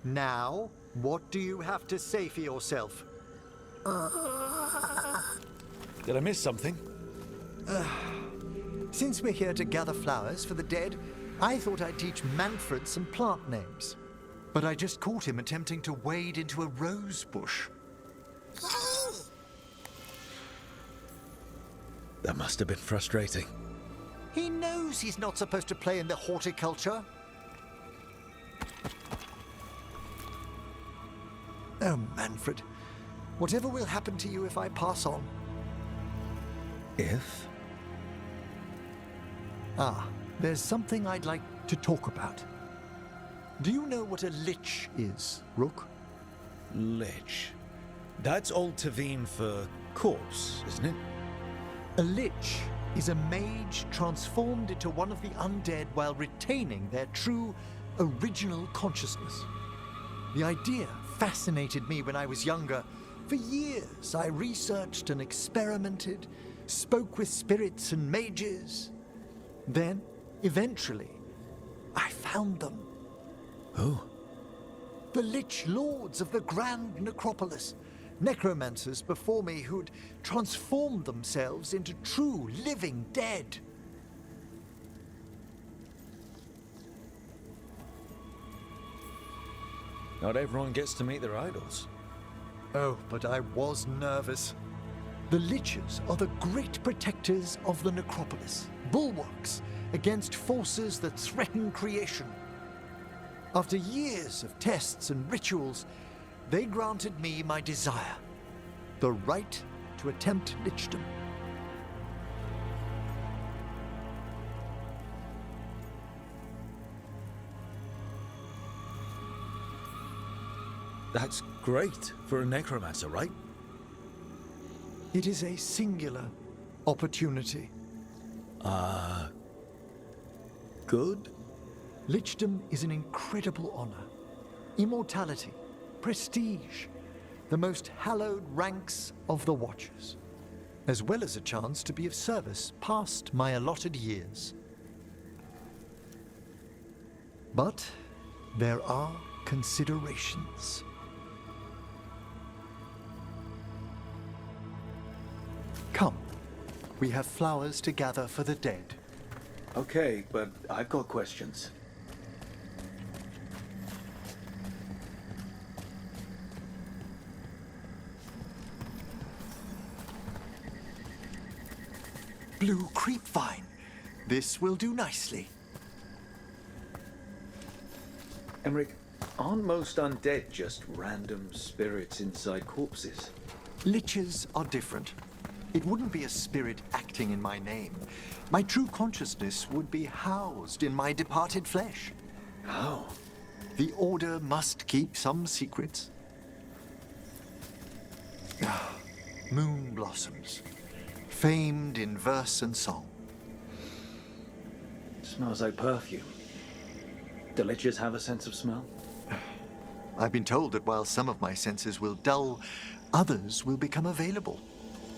Now, what do you have to say for yourself? Did I miss something? Since we're here to gather flowers for the dead, I thought I'd teach Manfred some plant names. But I just caught him attempting to wade into a rose bush. That must have been frustrating. He knows he's not supposed to play in the horticulture. Oh, Manfred. Whatever will happen to you if I pass on? If? There's something I'd like to talk about. Do you know what a lich is, Rook? Lich. That's Old Tavine for corpse, isn't it? A lich is a mage transformed into one of the undead while retaining their true, original consciousness. The idea fascinated me when I was younger. For years, I researched and experimented, spoke with spirits and mages. Then, eventually, I found them. Who? The Lich Lords of the Grand Necropolis. Necromancers before me who'd transformed themselves into true living dead. Not everyone gets to meet their idols. Oh, but I was nervous. The Liches are the great protectors of the necropolis, bulwarks against forces that threaten creation. After years of tests and rituals, they granted me my desire, the right to attempt lichdom. That's great for a necromancer, right? It is a singular opportunity. Good? Lichdom is an incredible honor. Immortality, prestige, the most hallowed ranks of the Watchers, as well as a chance to be of service past my allotted years. But there are considerations. Come, we have flowers to gather for the dead. Okay, but I've got questions. Blue creepvine. This will do nicely. Emmerich, aren't most undead just random spirits inside corpses? Liches are different. It wouldn't be a spirit acting in my name. My true consciousness would be housed in my departed flesh. How? The Order must keep some secrets. Moon blossoms, famed in verse and song. Smells like perfume. Do liches have a sense of smell? I've been told that while some of my senses will dull, others will become available.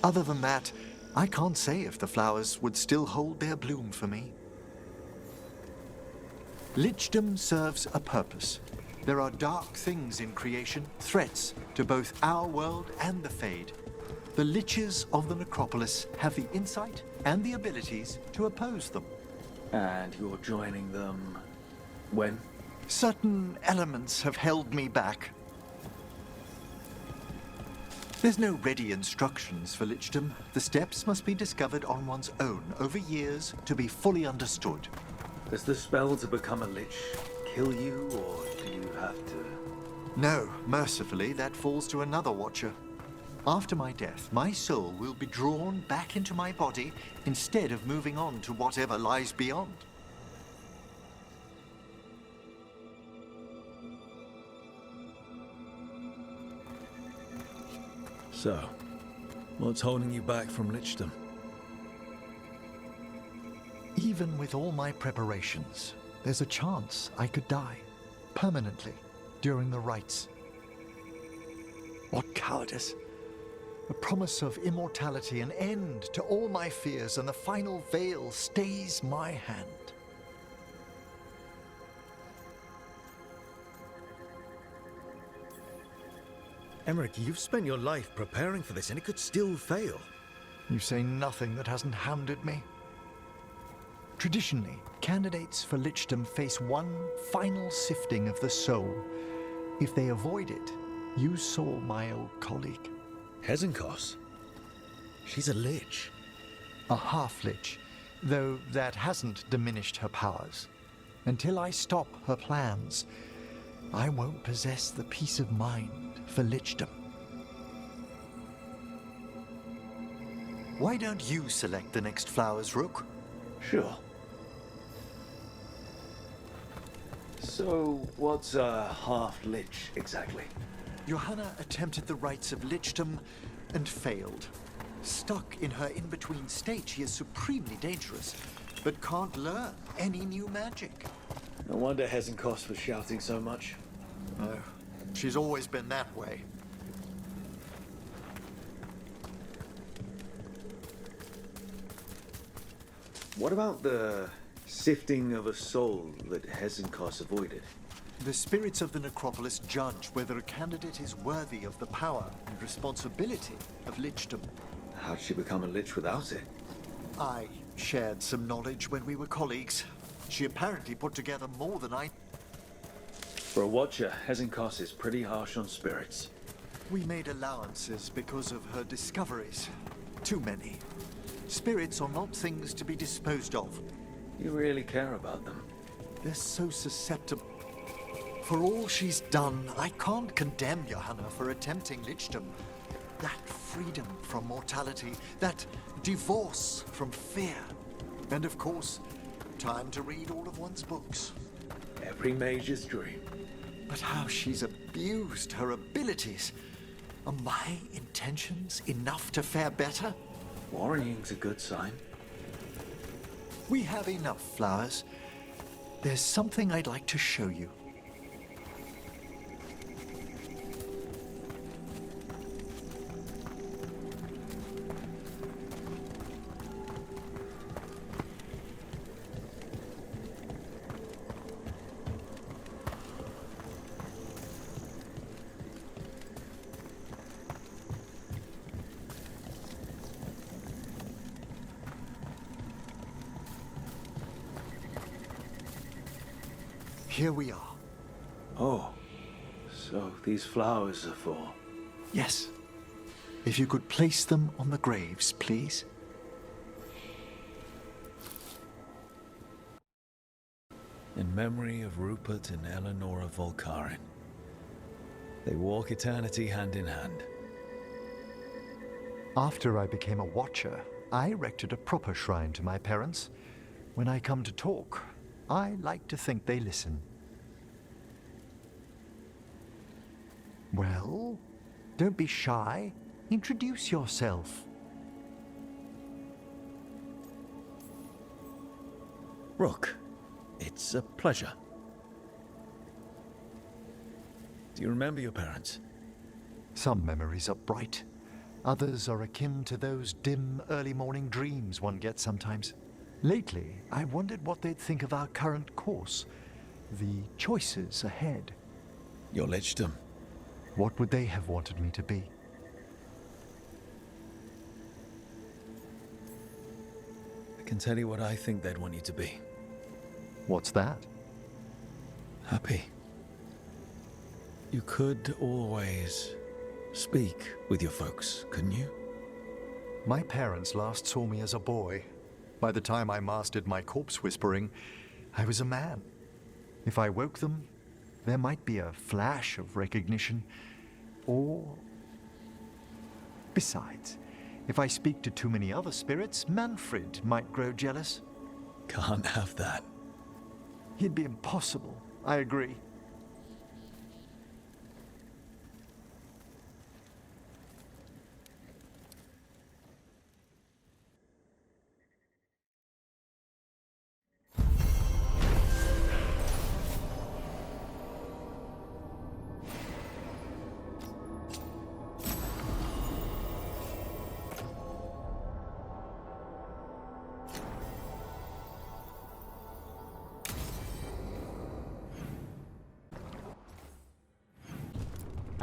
Other than that, I can't say if the flowers would still hold their bloom for me. Lichdom serves a purpose. There are dark things in creation, threats to both our world and the Fade. The Liches of the Necropolis have the insight and the abilities to oppose them. And you're joining them when? Certain elements have held me back. There's no ready instructions for lichdom. The steps must be discovered on one's own over years to be fully understood. Does the spell to become a lich kill you, or do you have to? No, mercifully, that falls to another watcher. After my death, my soul will be drawn back into my body instead of moving on to whatever lies beyond. So, what's holding you back from lichdom? Even with all my preparations, there's a chance I could die permanently during the rites. What cowardice! The promise of immortality, an end to all my fears, and the final veil stays my hand. Emmerich, you've spent your life preparing for this, and it could still fail. You say nothing that hasn't hounded me. Traditionally, candidates for lichdom face one final sifting of the soul. If they avoid it, you saw my old colleague. Hezenkos? She's a lich. A half-lich, though that hasn't diminished her powers. Until I stop her plans, I won't possess the peace of mind for lichdom. Why don't you select the next flowers, Rook? Sure. So, what's a half-lich exactly? Johanna attempted the rites of lichdom and failed. Stuck in her in-between state, she is supremely dangerous, but can't learn any new magic. No wonder Hezenkos was shouting so much. Oh, she's always been that way. What about the sifting of a soul that Hezenkos avoided? The spirits of the necropolis judge whether a candidate is worthy of the power and responsibility of lichdom. How'd she become a lich without it? I shared some knowledge when we were colleagues. She apparently put together more than I... For a watcher, Hezenkos is pretty harsh on spirits. We made allowances because of her discoveries. Too many. Spirits are not things to be disposed of. You really care about them. They're so susceptible. For all she's done, I can't condemn Johanna for attempting lichdom. That freedom from mortality, that divorce from fear. And of course, time to read all of one's books. Every mage's dream. But how she's abused her abilities. Are my intentions enough to fare better? Worrying's a good sign. We have enough flowers. There's something I'd like to show you. Here we are. Oh, so these flowers are for... Yes. If you could place them on the graves, please. In memory of Rupert and Eleonora Volkaren. They walk eternity hand in hand. After I became a watcher, I erected a proper shrine to my parents. When I come to talk, I like to think they listen. Well, don't be shy. Introduce yourself. Rook, it's a pleasure. Do you remember your parents? Some memories are bright. Others are akin to those dim early morning dreams one gets sometimes. Lately, I wondered what they'd think of our current course, the choices ahead. Your lichdom. What would they have wanted me to be? I can tell you what I think they'd want you to be. What's that? Happy. You could always speak with your folks, couldn't you? My parents last saw me as a boy. By the time I mastered my corpse whispering, I was a man. If I woke them, there might be a flash of recognition, or... Besides, if I speak to too many other spirits, Manfred might grow jealous. Can't have that. He'd be impossible, I agree.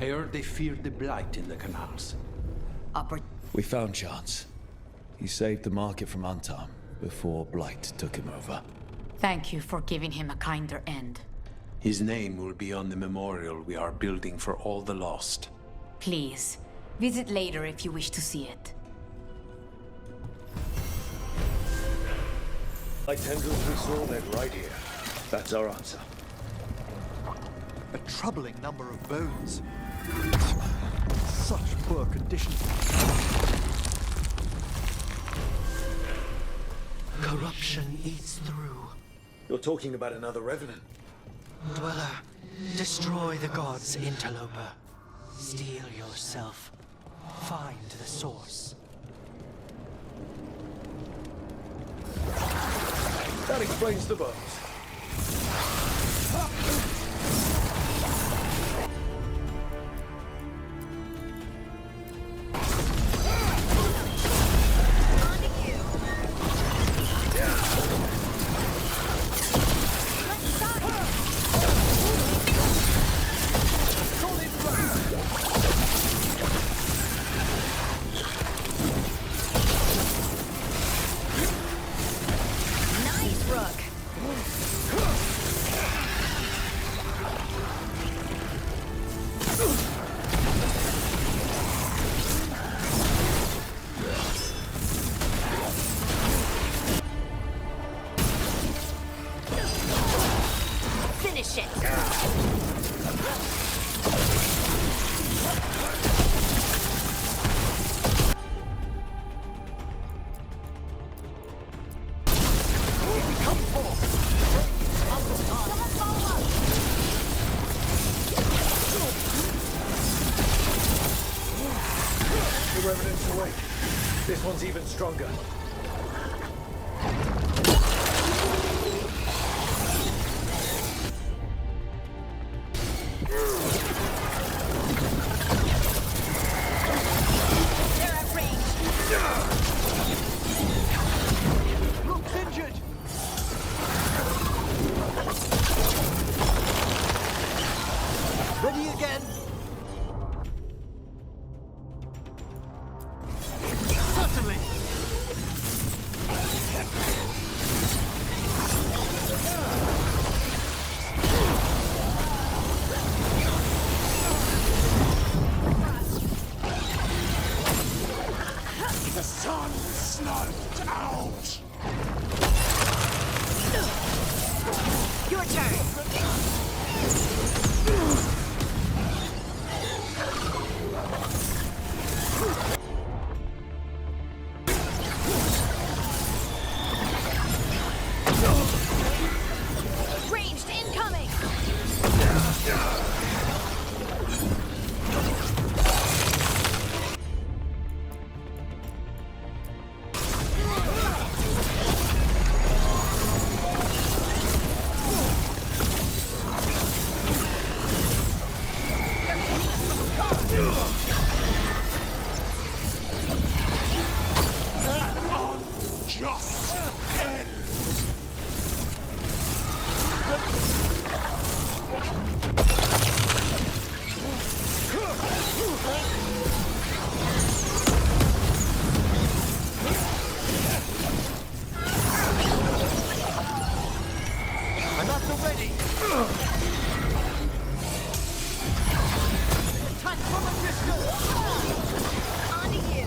I heard they feared the blight in the canals. We found Chance. He saved the market from Antam before Blight took him over. Thank you for giving him a kinder end. His name will be on the memorial we are building for all the lost. Please, visit later if you wish to see it. Like tendrils we saw, they're right here. That's our answer. A troubling number of bones. Such poor condition. Corruption eats through. You're talking about another revenant. Dweller, destroy the gods' interloper. Steel yourself. Find the source. That explains the bones. Finish it! The revenant's awake. This one's even stronger. They're at range! Rook's injured! Ready again? Certainly! The sun snuffed out! Your turn! Ranged incoming! Just end! I'm at the ready! Attack from a distance! On to you!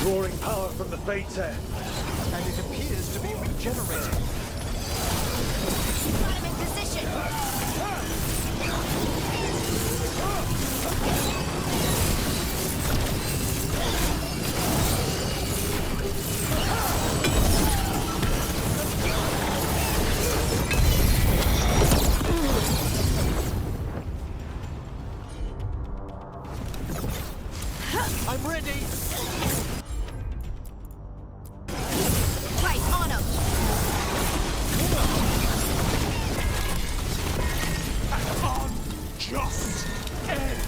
Drawing power from the Fate's End. And it appears to be regenerating. Got him in position. I'm ready! Right, on him. Just end.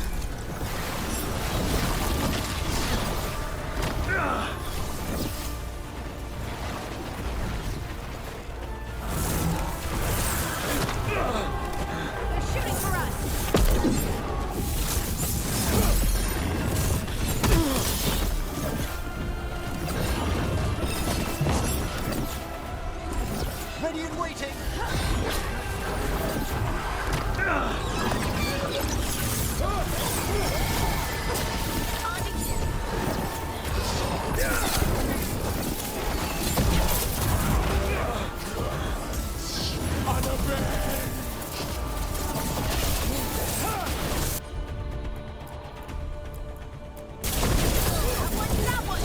They're shooting for us. Ready and waiting! What's that one?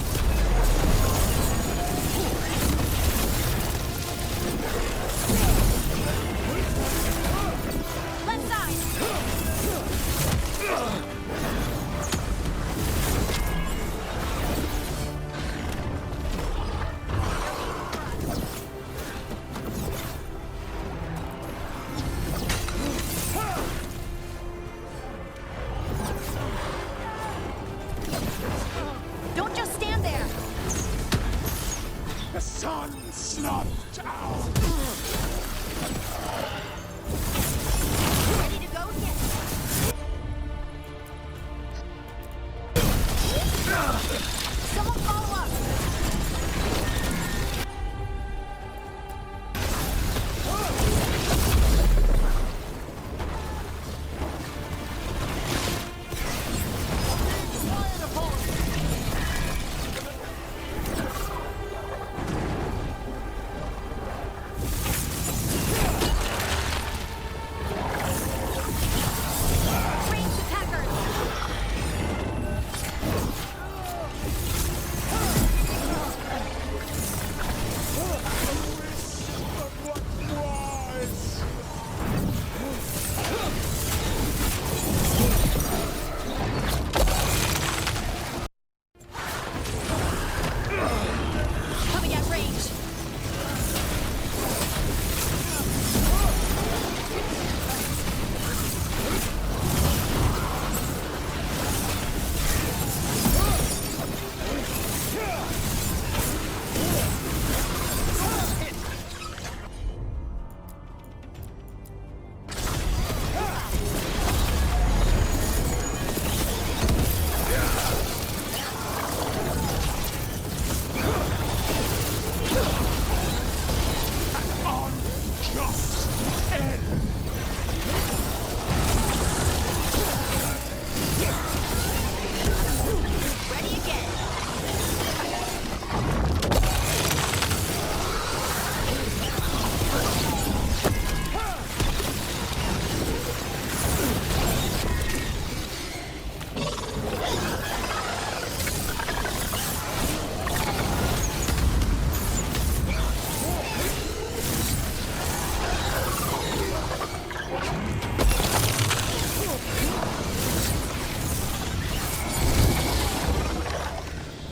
Left side. Don't just stand there. The sun snuffed out. Ready to go again. Someone follow up. Ranged attackers. Coming at range. Ready again.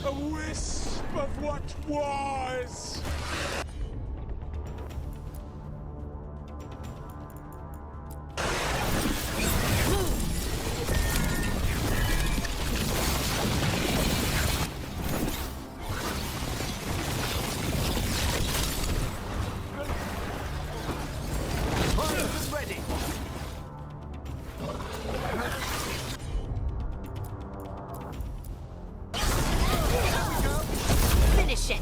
A wisp of what was. Arms ready! Finish it.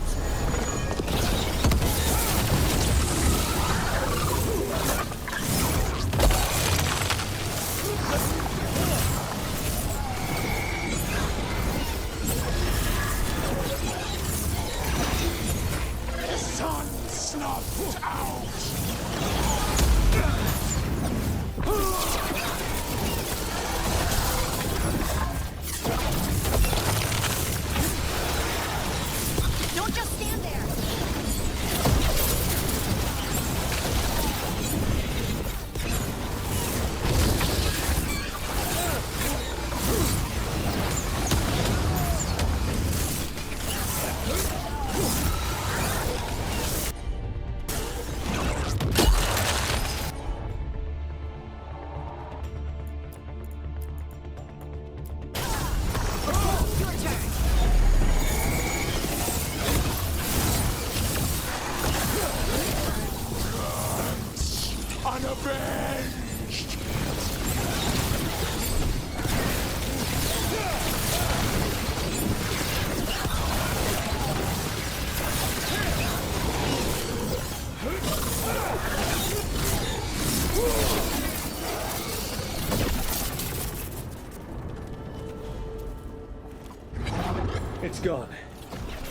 It's gone.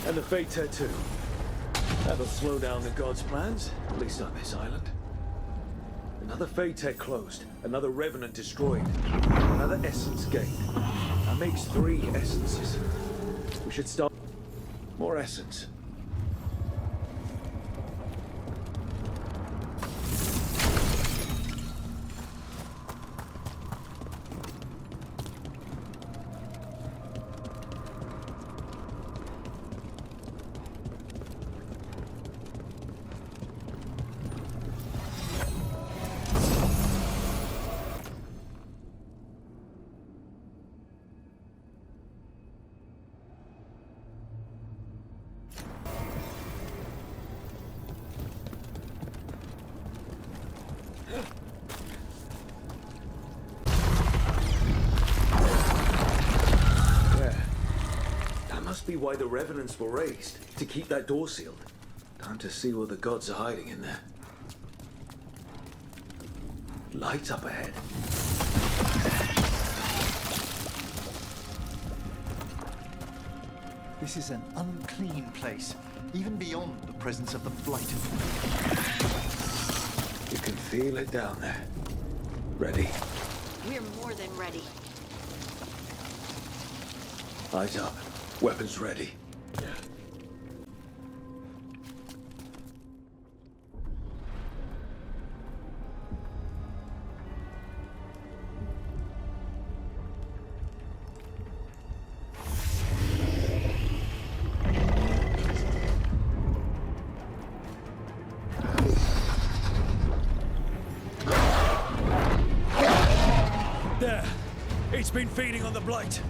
And the Fate Tattoo. That'll slow down the gods' plans, at least on this island. Another Fate Tech closed, another Revenant destroyed, another Essence gained. That makes 3 essences. We should start... More essence. Be why the Revenants were raised, to keep that door sealed. Time to see what the gods are hiding in there. Lights up ahead. This is an unclean place, even beyond the presence of the Blight. You can feel it down there. Ready? We're more than ready. Eyes up. Weapons ready. There! It's been feeding on the Blight!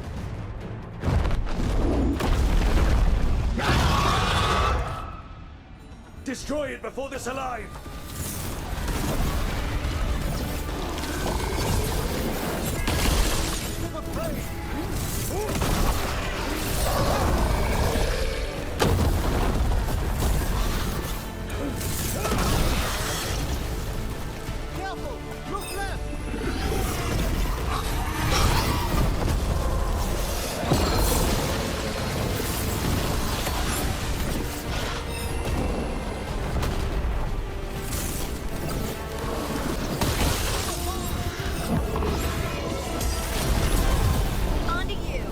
Destroy it before it's alive! Careful! Look left! On to you.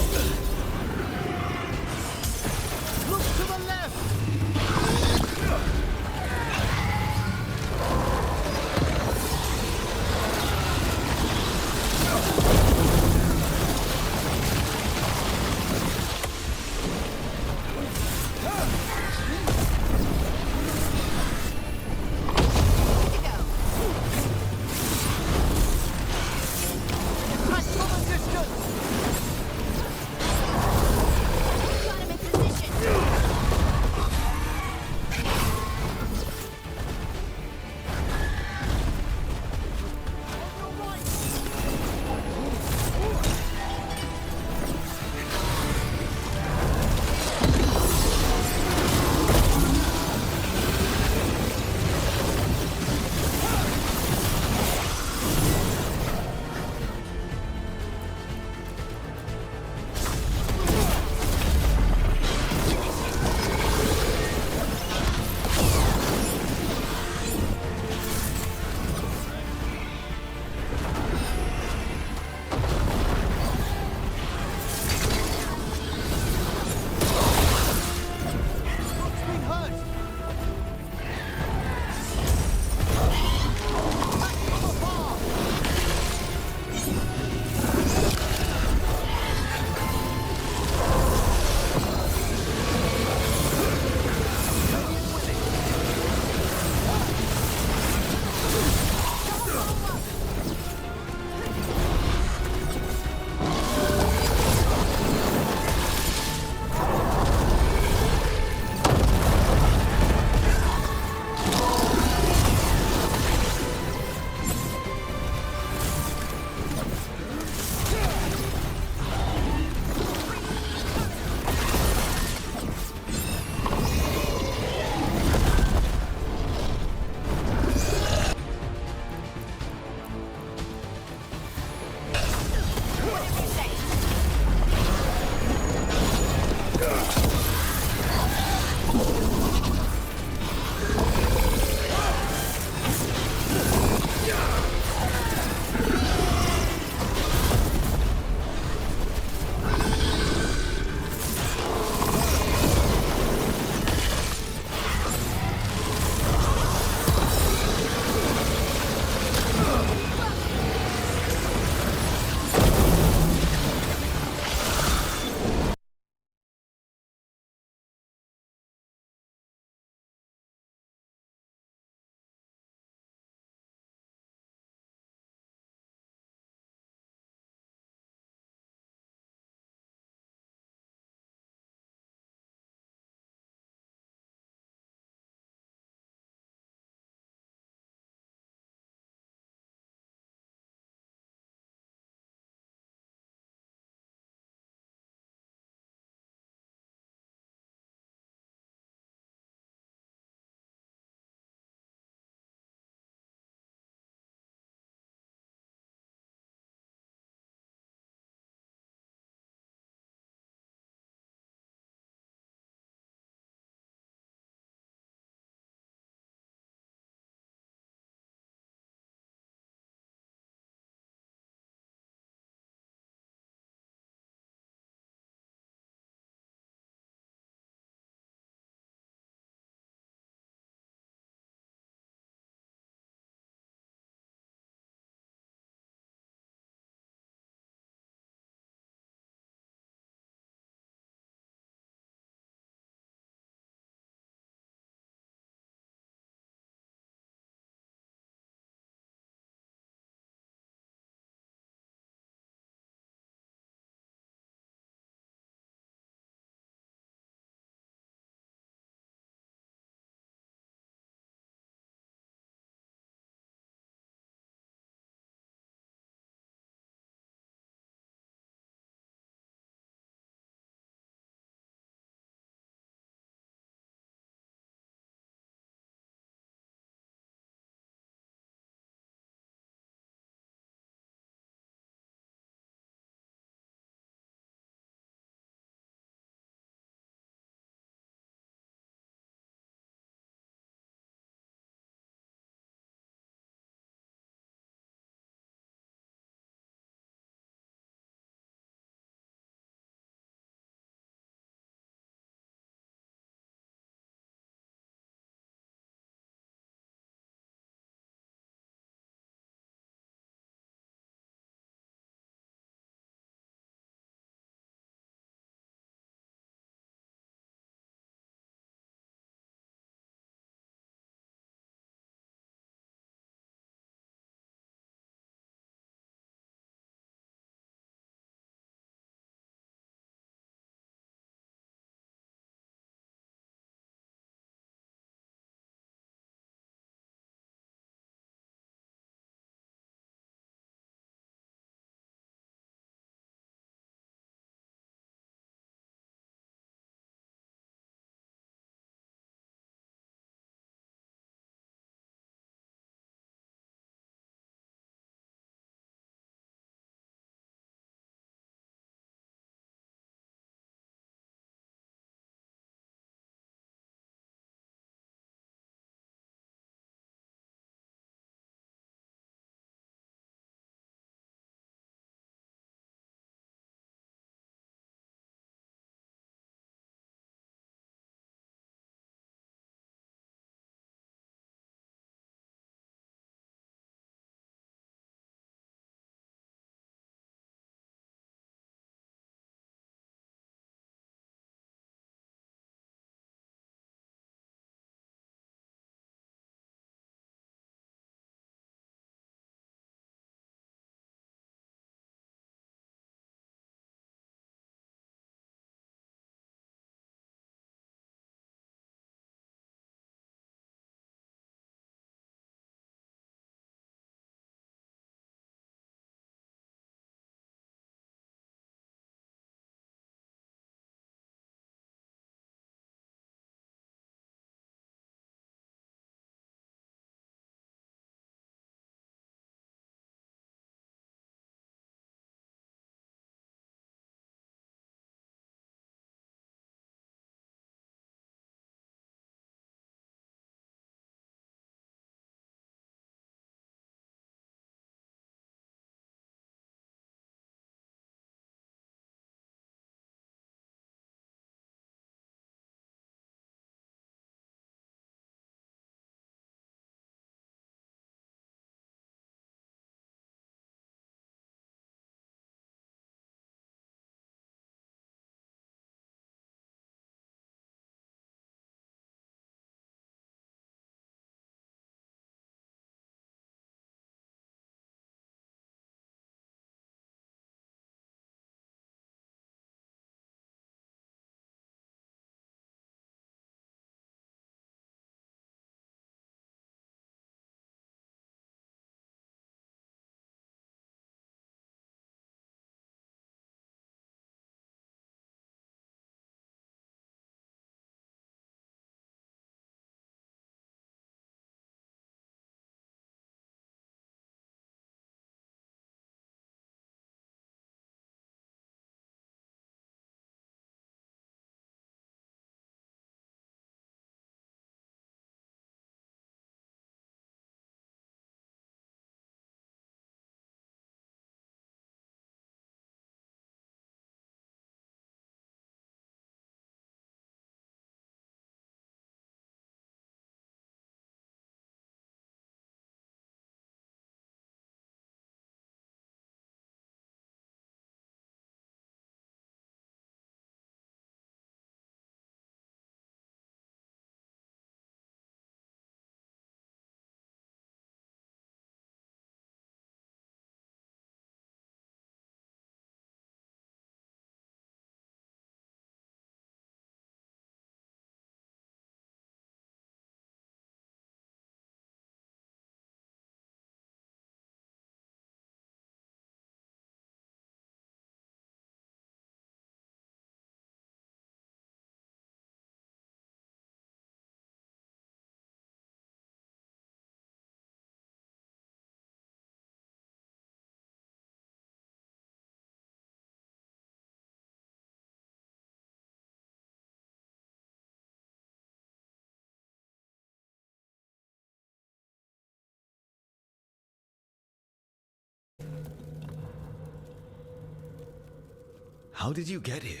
How did you get here?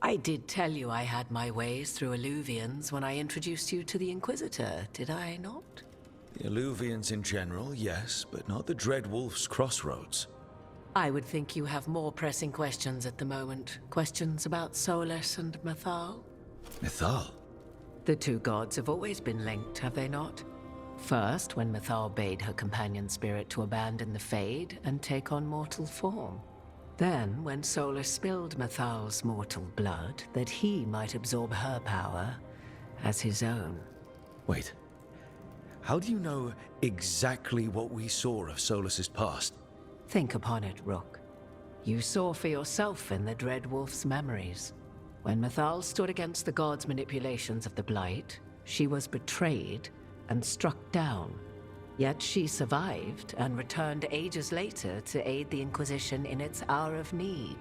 I did tell you I had my ways through Illuvians when I introduced you to the Inquisitor, did I not? The Illuvians in general, yes, but not the Dread Wolf's crossroads. I would think you have more pressing questions at the moment. Questions about Solus and Mythal? Mythal? The two gods have always been linked, have they not? First, when Mythal bade her companion spirit to abandon the Fade and take on mortal form. Then, when Solus spilled Mythal's mortal blood, that he might absorb her power as his own. Wait. How do you know exactly what we saw of Solus's past? Think upon it, Rook. You saw for yourself in the Dread Wolf's memories. When Mythal stood against the gods' manipulations of the Blight, she was betrayed and struck down. Yet she survived and returned ages later to aid the Inquisition in its hour of need.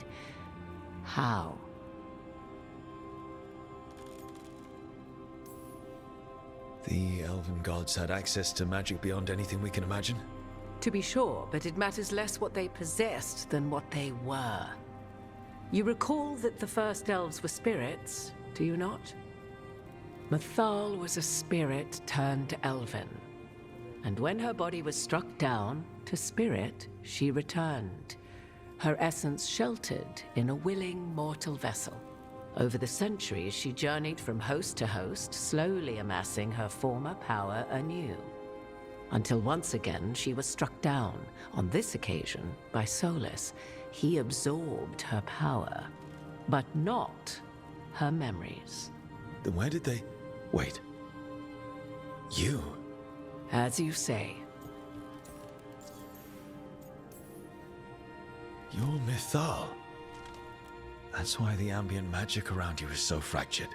How? The elven gods had access to magic beyond anything we can imagine? To be sure, but it matters less what they possessed than what they were. You recall that the first elves were spirits, do you not? Mythal was a spirit turned elven. And when her body was struck down, to spirit she returned, her essence sheltered in a willing mortal vessel. Over the centuries, she journeyed from host to host, slowly amassing her former power anew. Until once again she was struck down, on this occasion by Solus. He absorbed her power, but not her memories. Then where did they... Wait. You... As you say. You're Mythal. That's why the ambient magic around you is so fractured.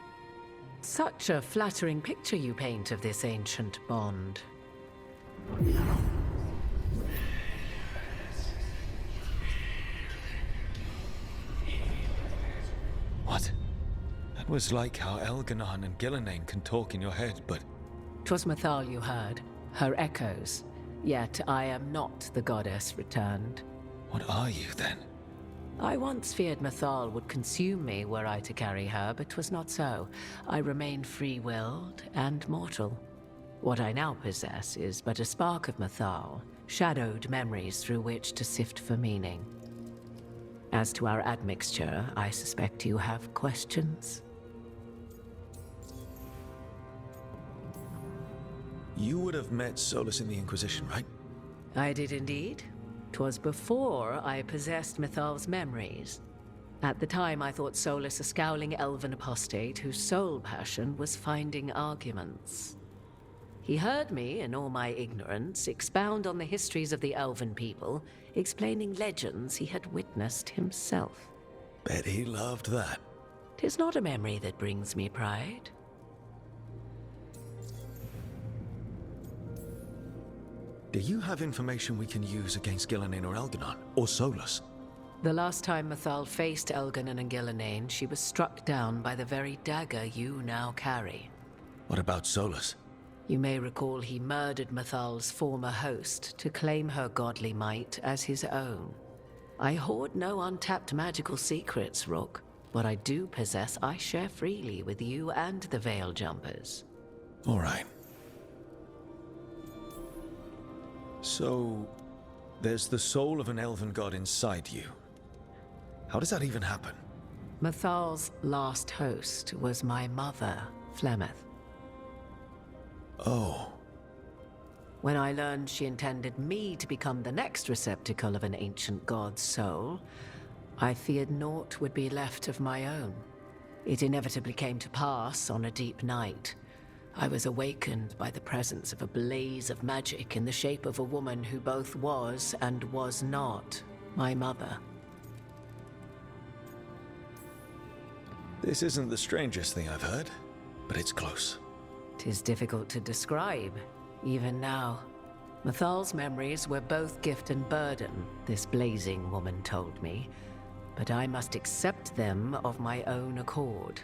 Such a flattering picture you paint of this ancient bond. What? That was like how Elganon and Gillenane can talk in your head, but... 'Twas Mythal you heard, her echoes. Yet I am not the goddess returned. What are you, then? I once feared Mythal would consume me were I to carry her, but 'twas not so. I remain free-willed and mortal. What I now possess is but a spark of Mythal, shadowed memories through which to sift for meaning. As to our admixture, I suspect you have questions. You would have met Solus in the Inquisition, right? I did indeed. 'Twas before I possessed Mythal's memories. At the time, I thought Solus a scowling elven apostate whose sole passion was finding arguments. He heard me, in all my ignorance, expound on the histories of the elven people, explaining legends he had witnessed himself. Bet he loved that. 'Tis not a memory that brings me pride. Do you have information we can use against Gillenane or Elganon? Or Solus? The last time Mythal faced Elganon and Gillenane, she was struck down by the very dagger you now carry. What about Solus? You may recall he murdered Mythal's former host to claim her godly might as his own. I hoard no untapped magical secrets, Rook. What I do possess, I share freely with you and the Veil Jumpers. All right. So, there's the soul of an elven god inside you. How does that even happen? Mythal's last host was my mother, Flemeth. Oh. When I learned she intended me to become the next receptacle of an ancient god's soul, I feared naught would be left of my own. It inevitably came to pass on a deep night. I was awakened by the presence of a blaze of magic in the shape of a woman who both was and was not my mother. This isn't the strangest thing I've heard, but it's close. 'Tis difficult to describe, even now. Mythal's memories were both gift and burden, this blazing woman told me, but I must accept them of my own accord.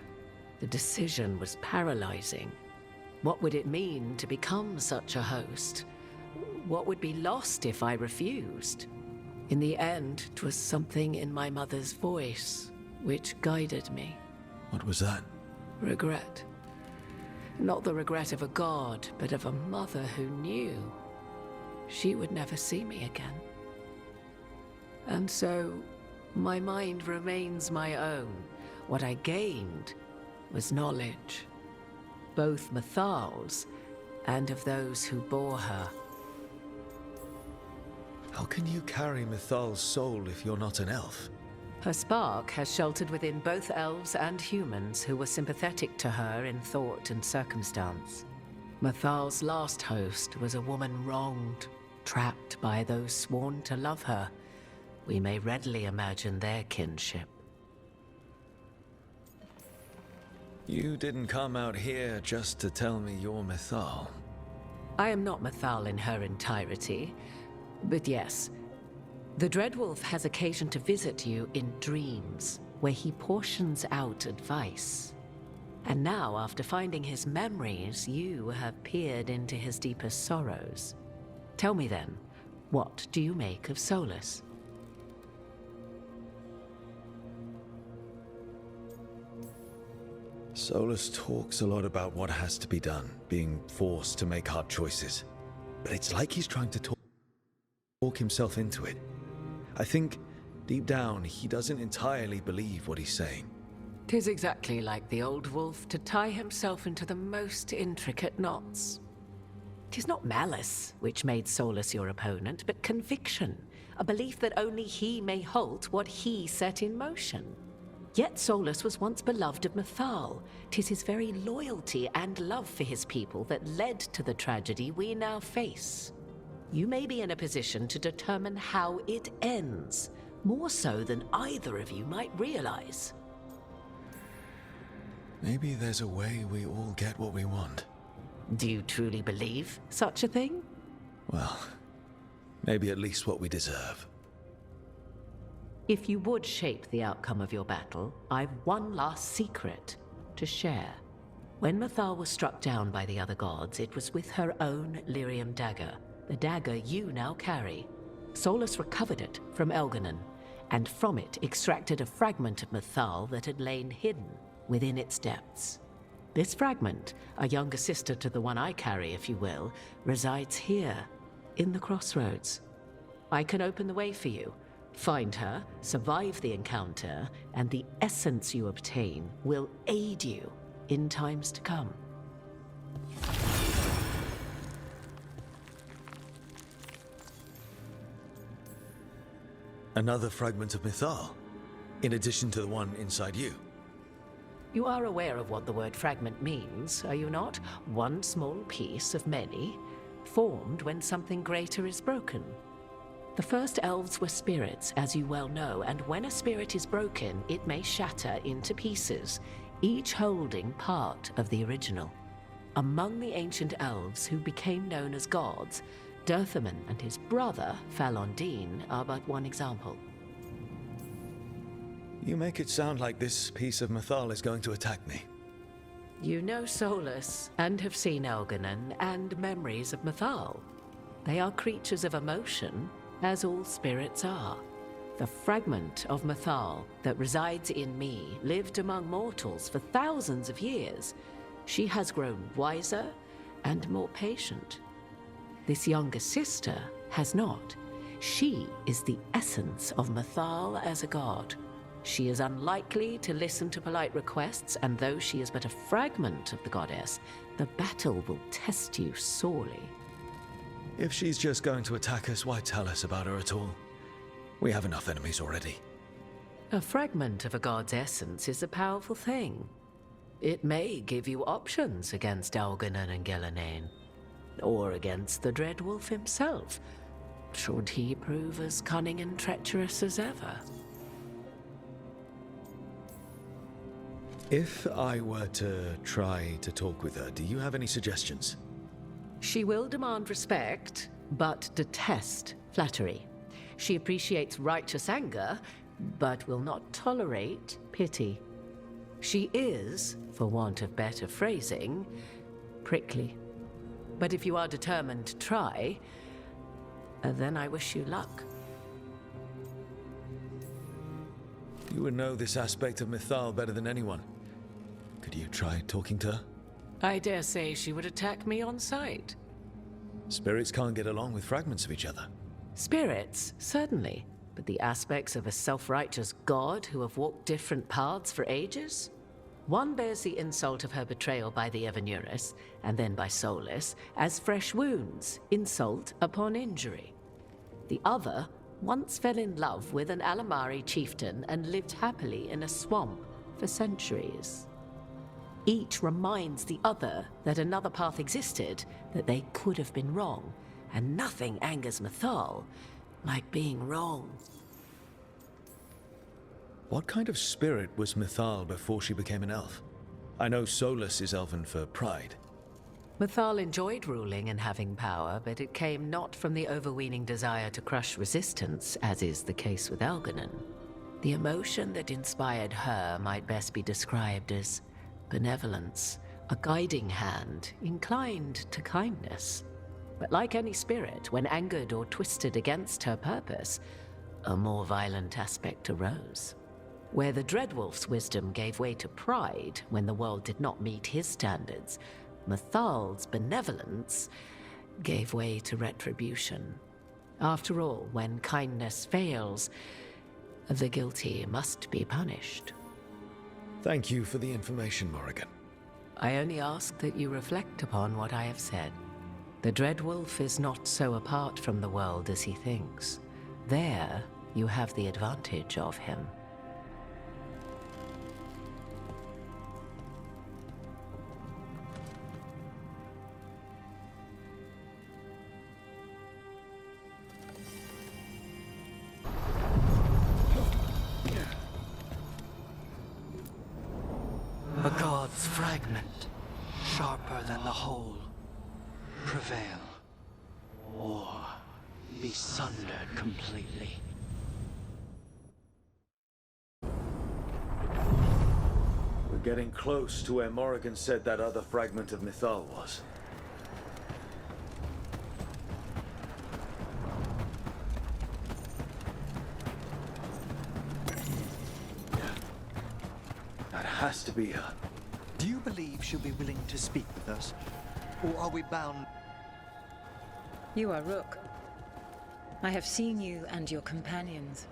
The decision was paralyzing. What would it mean to become such a host? What would be lost if I refused? In the end, 'twas something in my mother's voice, which guided me. What was that? Regret. Not the regret of a god, but of a mother who knew she would never see me again. And so, my mind remains my own. What I gained was knowledge, both Mythal's and of those who bore her. How can you carry Mythal's soul if you're not an elf? Her spark has sheltered within both elves and humans who were sympathetic to her in thought and circumstance. Mythal's last host was a woman wronged, trapped by those sworn to love her. We may readily imagine their kinship. You didn't come out here just to tell me you're Mythal. I am not Mythal in her entirety, but yes, the Dreadwolf has occasion to visit you in dreams, where he portions out advice. And now, after finding his memories, you have peered into his deepest sorrows. Tell me then, what do you make of Solus? Solus talks a lot about what has to be done, being forced to make hard choices. But it's like he's trying to talk himself into it. I think, deep down, he doesn't entirely believe what he's saying. 'Tis exactly like the old wolf to tie himself into the most intricate knots. 'Tis not malice which made Solus your opponent, but conviction, a belief that only he may halt what he set in motion. Yet Solus was once beloved of Mythal. 'Tis his very loyalty and love for his people that led to the tragedy we now face. You may be in a position to determine how it ends, more so than either of you might realize. Maybe there's a way we all get what we want. Do you truly believe such a thing? Well, maybe at least what we deserve. If you would shape the outcome of your battle, I've one last secret to share. When Mythal was struck down by the other gods, it was with her own lyrium dagger, the dagger you now carry. Solus recovered it from Elganon, and from it extracted a fragment of Mythal that had lain hidden within its depths. This fragment, a younger sister to the one I carry, if you will, resides here, in the crossroads. I can open the way for you. Find her, survive the encounter, and the essence you obtain will aid you in times to come. Another fragment of Mythal, in addition to the one inside you. You are aware of what the word fragment means, are you not? One small piece of many, formed when something greater is broken. The first elves were spirits, as you well know, and when a spirit is broken, it may shatter into pieces, each holding part of the original. Among the ancient elves who became known as gods, Dirthaman and his brother, Falondine, are but one example. You make it sound like this piece of Mythal is going to attack me. You know Solus, and have seen Elganon, and memories of Mythal. They are creatures of emotion, as all spirits are. The fragment of Mythal that resides in me lived among mortals for thousands of years. She has grown wiser and more patient. This younger sister has not. She is the essence of Mythal as a god. She is unlikely to listen to polite requests, and though she is but a fragment of the goddess, the battle will test you sorely. If she's just going to attack us, why tell us about her at all? We have enough enemies already. A fragment of a god's essence is a powerful thing. It may give you options against Elganon and Gillenane, or against the Dreadwolf himself, should he prove as cunning and treacherous as ever. If I were to try to talk with her, do you have any suggestions? She will demand respect, but detest flattery. She appreciates righteous anger, but will not tolerate pity. She is, for want of better phrasing, prickly. But if you are determined to try, then I wish you luck. You would know this aspect of Mythal better than anyone. Could you try talking to her? I dare say she would attack me on sight. Spirits can't get along with fragments of each other. Spirits, certainly. But the aspects of a self-righteous god who have walked different paths for ages? One bears the insult of her betrayal by the Evanurus, and then by Solus, as fresh wounds, insult upon injury. The other once fell in love with an Alamari chieftain and lived happily in a swamp for centuries. Each reminds the other that another path existed, that they could have been wrong, and nothing angers Mythal like being wrong. What kind of spirit was Mythal before she became an elf? I know Solus is elven for pride. Mythal enjoyed ruling and having power, but it came not from the overweening desire to crush resistance, as is the case with Elganon. The emotion that inspired her might best be described as benevolence, a guiding hand, inclined to kindness. But like any spirit, when angered or twisted against her purpose, a more violent aspect arose. Where the Dreadwolf's wisdom gave way to pride when the world did not meet his standards, Mythal's benevolence gave way to retribution. After all, when kindness fails, the guilty must be punished. Thank you for the information, Morrigan. I only ask that you reflect upon what I have said. The Dreadwolf is not so apart from the world as he thinks. There, you have the advantage of him. A god's fragment, sharper than the whole. Prevail, or be sundered completely. We're getting close to where Morrigan said that other fragment of Mythal was. That has to be her. Do you believe she'll be willing to speak with us? Or are we bound? You are Rook. I have seen you and your companions.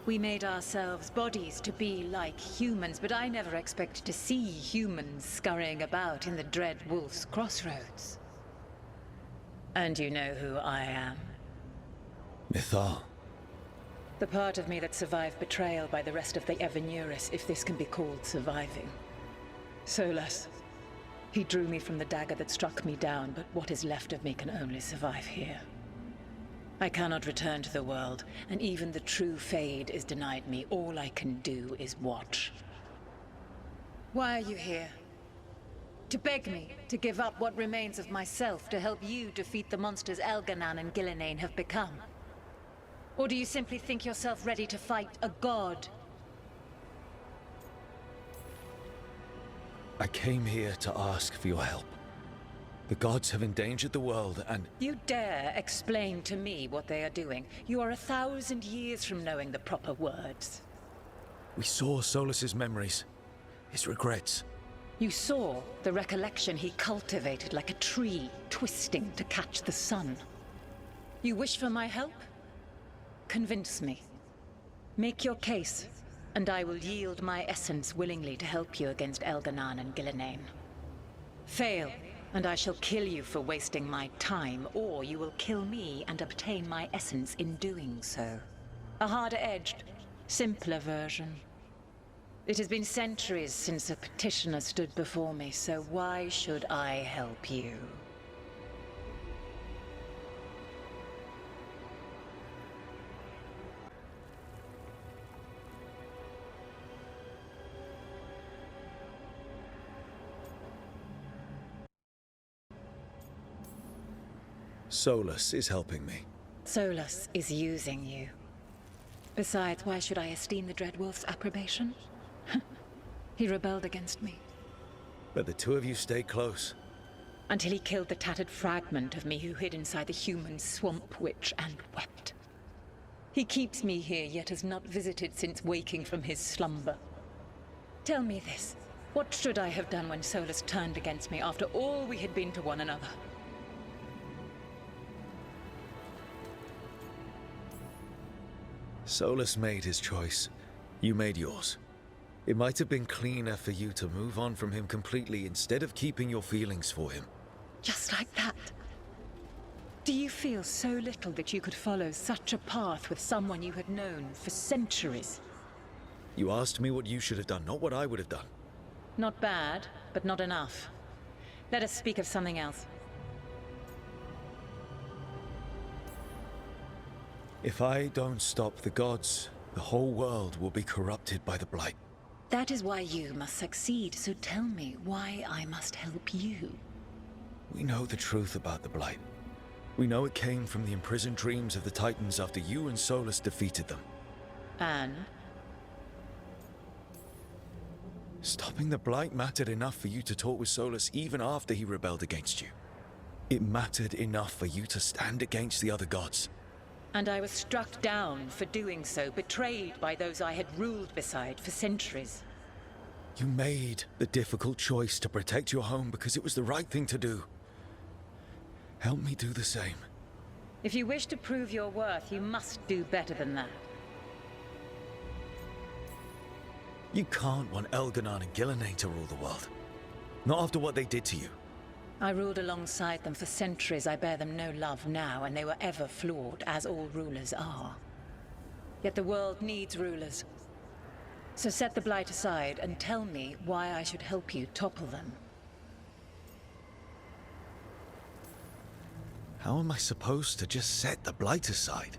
We made ourselves bodies to be like humans, but I never expected to see humans scurrying about in the Dread Wolf's crossroads. And you know who I am. Mythal. The part of me that survived betrayal by the rest of the Evanurus, if this can be called surviving. Solus. He drew me from the dagger that struck me down, but what is left of me can only survive here. I cannot return to the world, and even the true Fade is denied me. All I can do is watch. Why are you here? To beg me to give up what remains of myself to help you defeat the monsters Elganon and Gillenane have become? Or do you simply think yourself ready to fight a god? I came here to ask for your help. The gods have endangered the world and... You dare explain to me what they are doing? You are 1,000 years from knowing the proper words. We saw Solus's memories, his regrets. You saw the recollection he cultivated like a tree, twisting to catch the sun. You wish for my help? Convince me. Make your case, and I will yield my essence willingly to help you against Elganon and Gillenane. Fail, and I shall kill you for wasting my time, or you will kill me and obtain my essence in doing so. A harder-edged, simpler version. It has been centuries since a petitioner stood before me, so why should I help you? Solus is helping me. Solus is using you. Besides, why should I esteem the Dreadwolf's approbation? He rebelled against me. But the two of you stay close. Until he killed the tattered fragment of me who hid inside the human swamp witch and wept. He keeps me here, yet has not visited since waking from his slumber. Tell me this. What should I have done when Solus turned against me after all we had been to one another? Solus made his choice. You made yours. It might have been cleaner for you to move on from him completely instead of keeping your feelings for him. Just like that? Do you feel so little that you could follow such a path with someone you had known for centuries? You asked me what you should have done, not what I would have done. Not bad, but not enough. Let us speak of something else. If I don't stop the gods, the whole world will be corrupted by the Blight. That is why you must succeed, so tell me why I must help you. We know the truth about the Blight. We know it came from the imprisoned dreams of the Titans after you and Solus defeated them. And? Stopping the Blight mattered enough for you to talk with Solus even after he rebelled against you. It mattered enough for you to stand against the other gods. And I was struck down for doing so, betrayed by those I had ruled beside for centuries. You made the difficult choice to protect your home because it was the right thing to do. Help me do the same. If you wish to prove your worth, you must do better than that. You can't want Elganon and Gillenane to rule the world. Not after what they did to you. I ruled alongside them for centuries. I bear them no love now, and they were ever flawed, as all rulers are. Yet the world needs rulers. So set the Blight aside and tell me why I should help you topple them. How am I supposed to just set the Blight aside?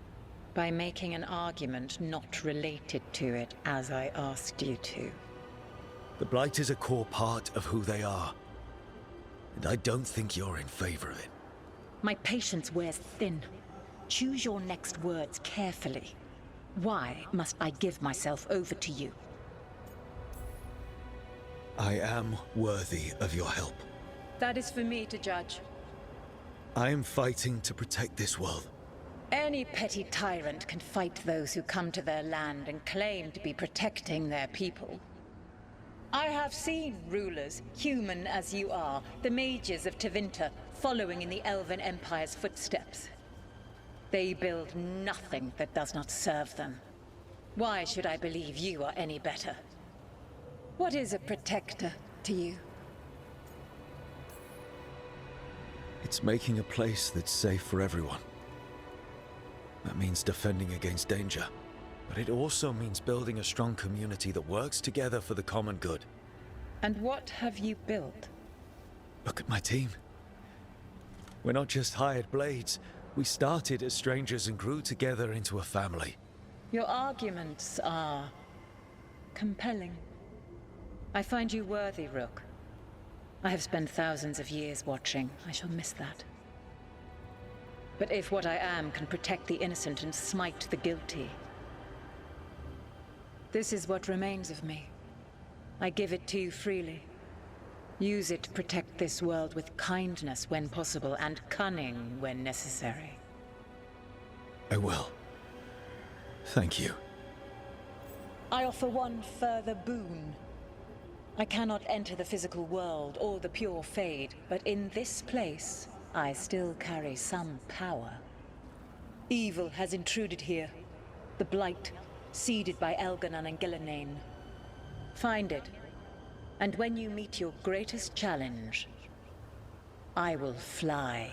By making an argument not related to it, as I asked you to. The Blight is a core part of who they are. And I don't think you're in favor of it. My patience wears thin. Choose your next words carefully. Why must I give myself over to you? I am worthy of your help. That is for me to judge. I am fighting to protect this world. Any petty tyrant can fight those who come to their land and claim to be protecting their people. I have seen rulers, human as you are, the mages of Tevinter, following in the Elven Empire's footsteps. They build nothing that does not serve them. Why should I believe you are any better? What is a protector to you? It's making a place that's safe for everyone. That means defending against danger. But it also means building a strong community that works together for the common good. And what have you built? Look at my team. We're not just hired blades. We started as strangers and grew together into a family. Your arguments are compelling. I find you worthy, Rook. I have spent thousands of years watching. I shall miss that. But if what I am can protect the innocent and smite the guilty, this is what remains of me. I give it to you freely. Use it to protect this world with kindness when possible and cunning when necessary. I will. Thank you. I offer one further boon. I cannot enter the physical world or the pure Fade, but in this place, I still carry some power. Evil has intruded here. The Blight, seeded by Elganon and Gillenane. Find it, and when you meet your greatest challenge, I will fly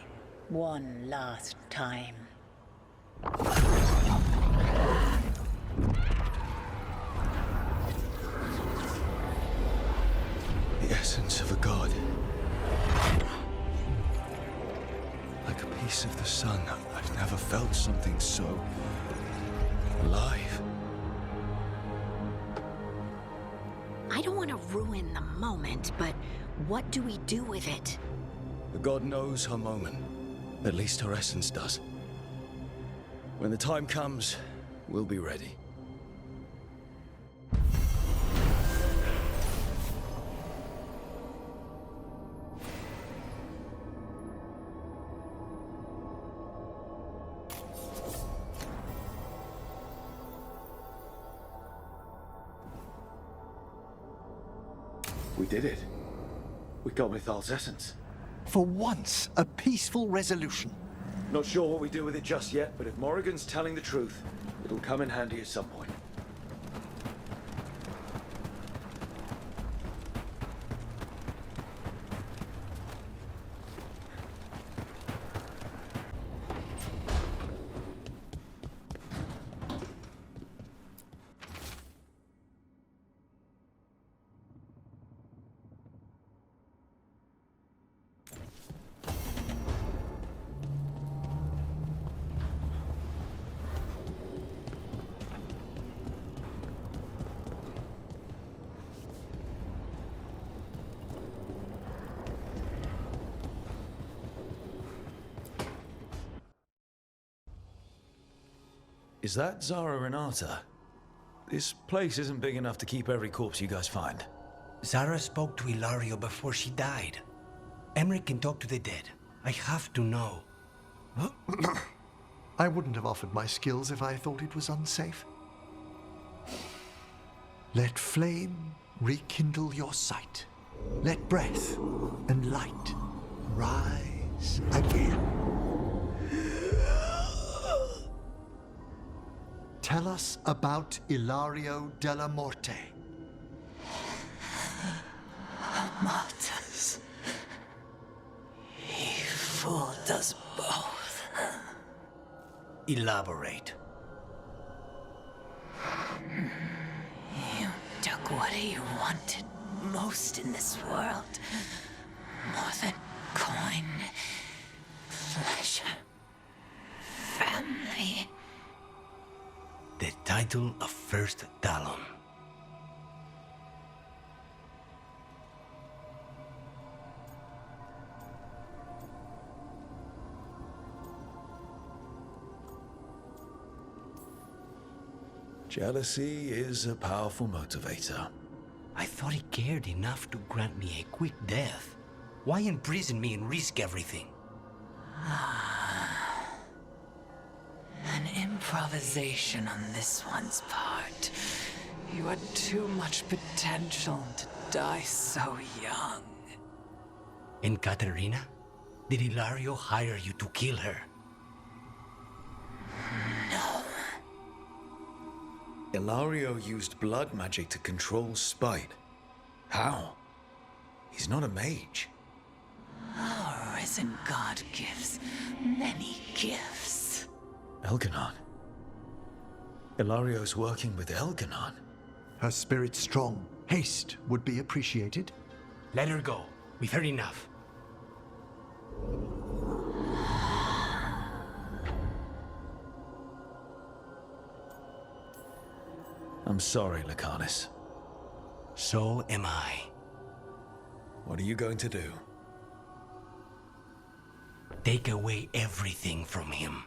one last time. The essence of a god. Like a piece of the sun. I've never felt something so alive. I don't want to ruin the moment, but what do we do with it? The god knows her moment. At least her essence does. When the time comes, we'll be ready. We did it. We got Mythal's essence. For once, a peaceful resolution. Not sure what we do with it just yet, but if Morrigan's telling the truth, it'll come in handy at some point. Is that Zara Renata? This place isn't big enough to keep every corpse you guys find. Zara spoke to Ilario before she died. Emmerich can talk to the dead. I have to know. I wouldn't have offered my skills if I thought it was unsafe. Let flame rekindle your sight. Let breath and light rise again. Tell us about Ilario della Morte. Martyrs. He fooled us both. Elaborate. You took what he wanted most in this world. More than coin, pleasure, family. The title of First Talon. Jealousy is a powerful motivator. I thought he cared enough to grant me a quick death. Why imprison me and risk everything? An improvisation on this one's part. You had too much potential to die so young. And Katerina? Did Ilario hire you to kill her? No. Ilario used blood magic to control spite. How? He's not a mage. Our risen god gives many gifts. Elganon. Ilario's working with Elganon. Her spirit strong. Haste would be appreciated. Let her go. We've heard enough. I'm sorry, Lucanus. So am I. What are you going to do? Take away everything from him.